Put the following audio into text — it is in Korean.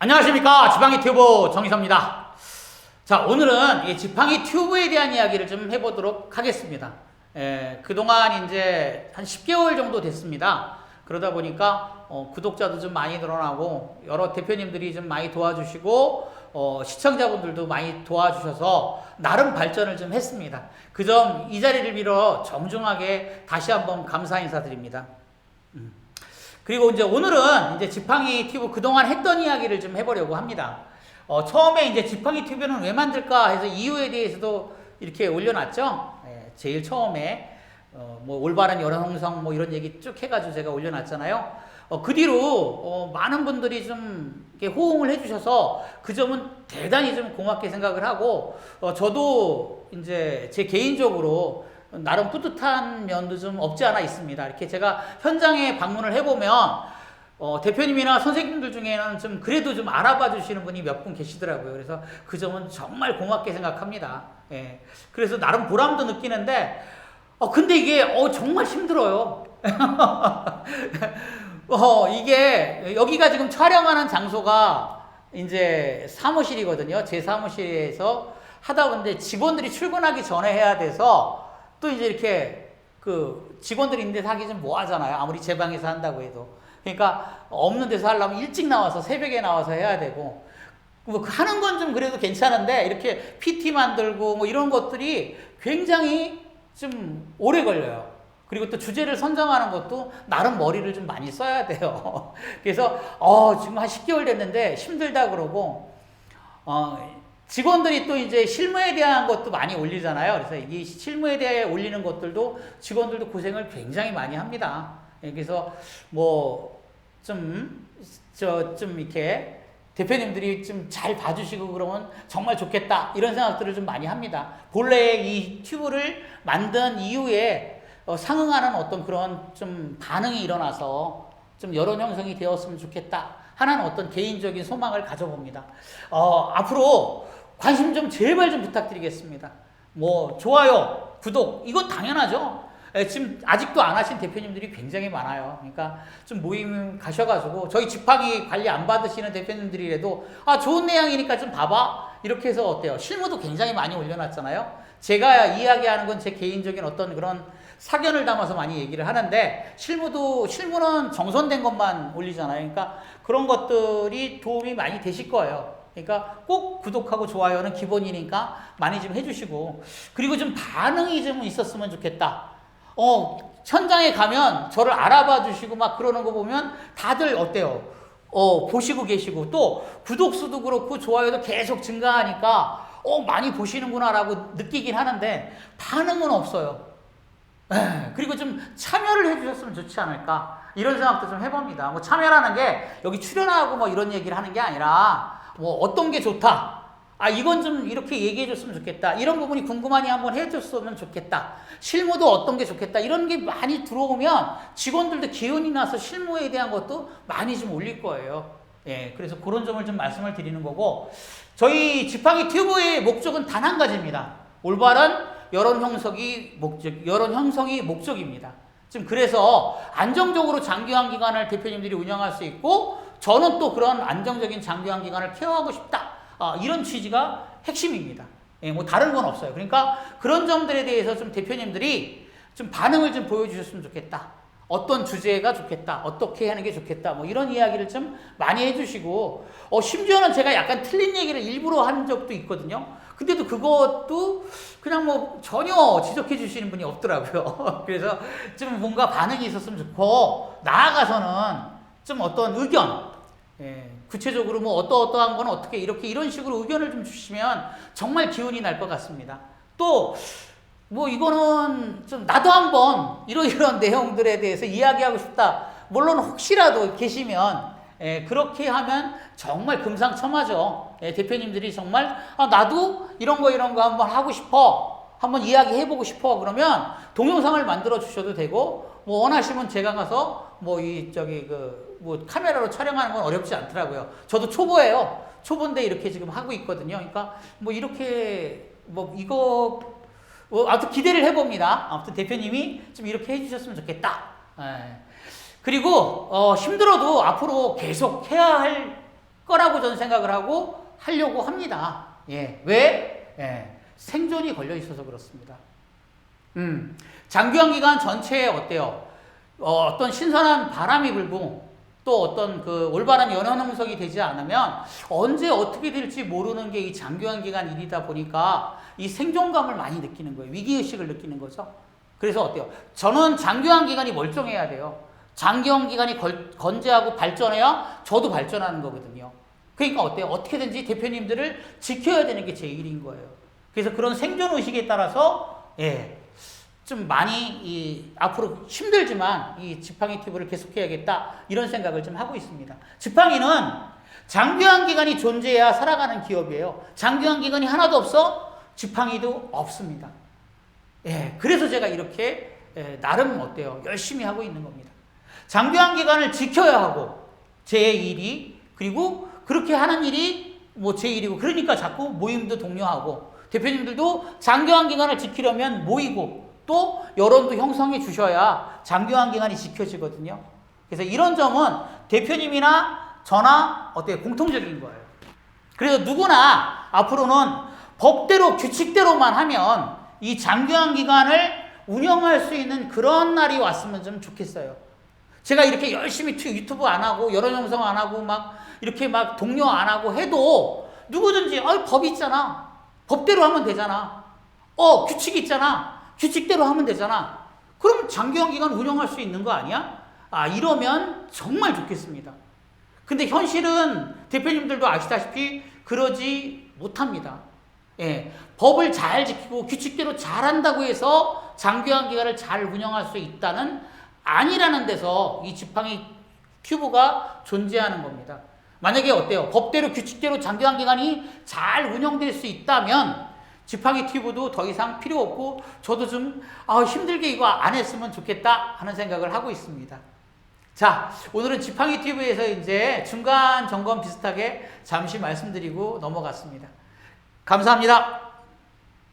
안녕하십니까. 지팡이 튜브 정희섭입니다. 자, 오늘은 이 지팡이 튜브에 대한 이야기를 좀 해보도록 하겠습니다. 그동안 이제 한 10개월 정도 됐습니다. 그러다 보니까 구독자도 좀 많이 늘어나고 여러 대표님들이 좀 많이 도와주시고 시청자분들도 많이 도와주셔서 나름 발전을 좀 했습니다. 그 점 이 자리를 빌어 정중하게 다시 한번 감사 인사드립니다. 그리고 이제 오늘은 이제 지팡이 튜브 그동안 했던 이야기를 좀 해보려고 합니다. 처음에 이제 지팡이 튜브는 왜 만들까 해서 이유에 대해서도 이렇게 올려놨죠. 제일 처음에 뭐 올바른 여론 형성 뭐 이런 얘기 쭉 해가지고 제가 올려놨잖아요. 그 뒤로 많은 분들이 좀 이렇게 호응을 해주셔서 그 점은 대단히 좀 고맙게 생각을 하고 저도 이제 제 개인적으로 나름 뿌듯한 면도 좀 없지 않아 있습니다. 이렇게 제가 현장에 방문을 해보면 대표님이나 선생님들 중에는 좀 그래도 좀 알아봐 주시는 분이 몇 분 계시더라고요. 그래서 그 점은 정말 고맙게 생각합니다. 그래서 나름 보람도 느끼는데 근데 이게 정말 힘들어요. 이게 여기가 지금 촬영하는 장소가 이제 사무실이거든요. 제 사무실에서 하다 보는데 직원들이 출근하기 전에 해야 돼서 또 이제 이렇게 그 직원들이 있는 데서 하기 좀 뭐하잖아요. 아무리 제 방에서 한다고 해도. 그러니까 없는 데서 하려면 일찍 나와서 새벽에 나와서 해야 되고 뭐 하는 건 좀 그래도 괜찮은데 이렇게 PT 만들고 뭐 이런 것들이 굉장히 좀 오래 걸려요. 그리고 또 주제를 선정하는 것도 나름 머리를 좀 많이 써야 돼요. 그래서 지금 한 10개월 됐는데 힘들다 그러고 직원들이 또 이제 실무에 대한 것도 많이 올리잖아요. 그래서 이 실무에 대해 올리는 것들도 직원들도 고생을 굉장히 많이 합니다. 그래서 뭐 좀 이렇게 대표님들이 좀 잘 봐주시고 그러면 정말 좋겠다 이런 생각들을 좀 많이 합니다. 본래 이 튜브를 만든 이후에 상응하는 어떤 그런 좀 반응이 일어나서 좀 여론 형성이 되었으면 좋겠다 하는 어떤 개인적인 소망을 가져봅니다. 앞으로 관심 좀 제발 좀 부탁드리겠습니다. 뭐 좋아요, 구독 이건 당연하죠. 지금 아직도 안 하신 대표님들이 굉장히 많아요. 그러니까 좀 모임 가셔가지고 저희 지팡이 관리 안 받으시는 대표님들이라도 좋은 내용이니까 좀 봐봐 이렇게 해서 어때요? 실무도 굉장히 많이 올려놨잖아요. 제가 이야기하는 건 제 개인적인 어떤 그런 사견을 담아서 많이 얘기를 하는데 실무는 정선된 것만 올리잖아요. 그러니까 그런 것들이 도움이 많이 되실 거예요. 그러니까 꼭 구독하고 좋아요는 기본이니까 많이 좀 해주시고 그리고 좀 반응이 좀 있었으면 좋겠다. 현장에 가면 저를 알아봐 주시고 막 그러는 거 보면 다들 어때요? 보시고 계시고 또 구독수도 그렇고 좋아요도 계속 증가하니까 많이 보시는구나라고 느끼긴 하는데 반응은 없어요. 그리고 좀 참여를 해주셨으면 좋지 않을까 이런 생각도 좀 해봅니다. 뭐 참여라는 게 여기 출연하고 뭐 이런 얘기를 하는 게 아니라 뭐 어떤 게 좋다. 이건 좀 이렇게 얘기해 줬으면 좋겠다. 이런 부분이 궁금하니 한번 해줬으면 좋겠다. 실무도 어떤 게 좋겠다. 이런 게 많이 들어오면 직원들도 기운이 나서 실무에 대한 것도 많이 좀 올릴 거예요. 그래서 그런 점을 좀 말씀을 드리는 거고 저희 지팡이 튜브의 목적은 단 한 가지입니다. 올바른 여론 형성이 목적입니다. 지금 그래서 안정적으로 장기간 기간을 대표님들이 운영할 수 있고 저는 또 그런 안정적인 장기간 기간을 케어하고 싶다. 이런 취지가 핵심입니다. 뭐 다른 건 없어요. 그러니까 그런 점들에 대해서 좀 대표님들이 좀 반응을 좀 보여주셨으면 좋겠다. 어떤 주제가 좋겠다. 어떻게 하는 게 좋겠다. 뭐 이런 이야기를 좀 많이 해주시고 심지어는 제가 약간 틀린 얘기를 일부러 한 적도 있거든요. 근데도 그것도 그냥 뭐 전혀 지적해 주시는 분이 없더라고요. 그래서 좀 뭔가 반응이 있었으면 좋고 나아가서는 좀 어떤 의견 구체적으로 뭐 어떠한 건 어떻게 이렇게 이런 식으로 의견을 좀 주시면 정말 기운이 날 것 같습니다. 또 뭐 이거는 좀 나도 한번 이런 내용들에 대해서 이야기하고 싶다. 물론 혹시라도 계시면 그렇게 하면 정말 금상첨화죠. 대표님들이 정말 나도 이런 거 한번 하고 싶어. 한번 이야기해보고 싶어. 그러면 동영상을 만들어 주셔도 되고 뭐 원하시면 제가 가서 뭐 뭐 카메라로 촬영하는 건 어렵지 않더라고요. 저도 초보예요. 초보인데 이렇게 지금 하고 있거든요. 그러니까 뭐 이렇게 아무튼 기대를 해봅니다. 아무튼 대표님이 좀 이렇게 해주셨으면 좋겠다. 그리고 힘들어도 앞으로 계속 해야 할 거라고 저는 생각을 하고 하려고 합니다. 예. 왜? 예. 생존이 걸려 있어서 그렇습니다. 장기화 기간 전체에 어때요? 어떤 신선한 바람이 불고 또 어떤 그 올바른 연원 형성이 되지 않으면 언제 어떻게 될지 모르는 게 이 장기화 기간 일이다 보니까 이 생존감을 많이 느끼는 거예요. 위기의식을 느끼는 거죠. 그래서 어때요? 저는 장기화 기간이 멀쩡해야 돼요. 장기화 기간이 건재하고 발전해야 저도 발전하는 거거든요. 그러니까 어때요? 어떻게든지 대표님들을 지켜야 되는 게 제 일인 거예요. 그래서 그런 생존의식에 따라서 예, 좀 많이 앞으로 힘들지만 이 지팡이 튜브를 계속해야겠다 이런 생각을 좀 하고 있습니다. 지팡이는 장기화 기간이 존재해야 살아가는 기업이에요. 장기화 기간이 하나도 없어 지팡이도 없습니다. 예, 그래서 제가 이렇게 나름 어때요? 열심히 하고 있는 겁니다. 장기화 기간을 지켜야 하고 제 일이 그리고 그렇게 하는 일이 뭐 제 일이고 그러니까 자꾸 모임도 독려하고 대표님들도 장기화 기간을 지키려면 모이고 또 여론도 형성해 주셔야 장기화 기간이 지켜지거든요. 그래서 이런 점은 대표님이나 저나 어때요? 공통적인 거예요. 그래서 누구나 앞으로는 법대로 규칙대로만 하면 이 장기화 기간을 운영할 수 있는 그런 날이 왔으면 좀 좋겠어요. 제가 이렇게 열심히 유튜브 안 하고 여론 형성 안 하고 막 이렇게 막 독려 안 하고 해도 누구든지 법 있잖아. 법대로 하면 되잖아. 규칙 있잖아. 규칙대로 하면 되잖아. 그럼 장기화 기간 운영할 수 있는 거 아니야? 이러면 정말 좋겠습니다. 근데 현실은 대표님들도 아시다시피 그러지 못합니다. 예, 법을 잘 지키고 규칙대로 잘 한다고 해서 장기화 기간을 잘 운영할 수 있다는 아니라는 데서 이 지팡이 튜브가 존재하는 겁니다. 만약에 어때요? 법대로 규칙대로 장기화 기간이 잘 운영될 수 있다면 지팡이 튜브도 더 이상 필요 없고 저도 좀 힘들게 이거 안 했으면 좋겠다 하는 생각을 하고 있습니다. 자, 오늘은 지팡이 튜브에서 이제 중간 점검 비슷하게 잠시 말씀드리고 넘어갔습니다. 감사합니다.